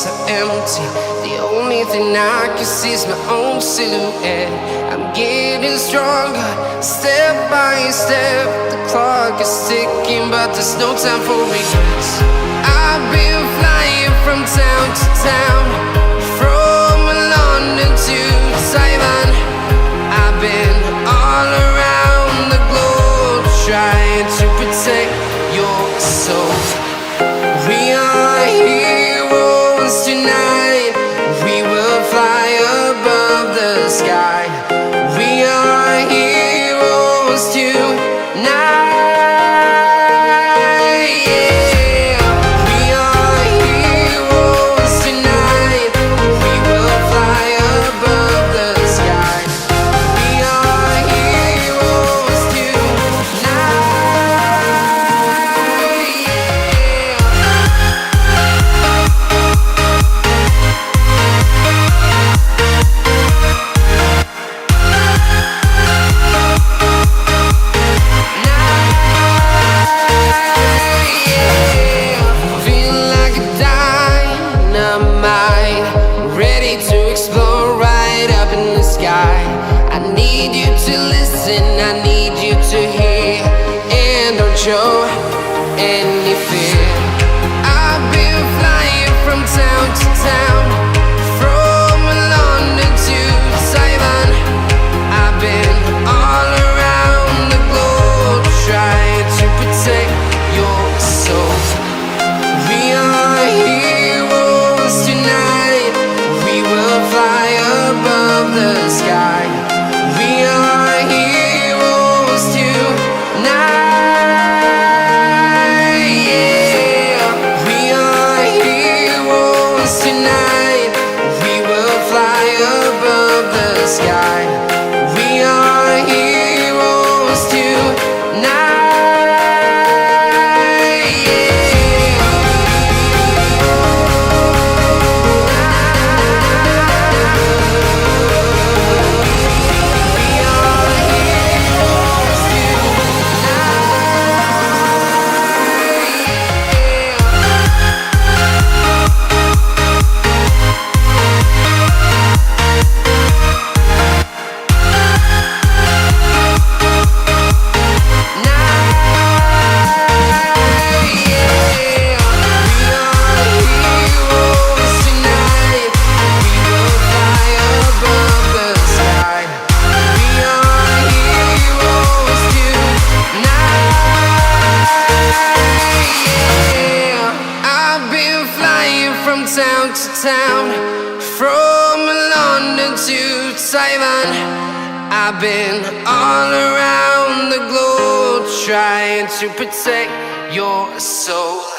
so empty. The only thing I can see is my own silhouette. I'm getting stronger, step by step. The clock is ticking, but there's no time for regrets. I've been flying from town to town, from London to Taiwan. I've been all around the globe, trying to protect your soul. We are heroes tonight. We will fly above the sky. We are heroes tonight. Yeah. We are heroes tonight. We will fly above the sky. We are heroes tonight. I need you to listen, I need you to hear, and don't show any fear. I've been flying from town to town, from London to Taiwan. I've been all around the globe, trying to protect your soul. We are heroes tonight. We will fly above the sky. We are heroes tonight. Yeah. We are heroes tonight. We will fly above the sky. We are heroes tonight. Town to town, from London to Taiwan. I've been all around the globe, trying to protect your soul.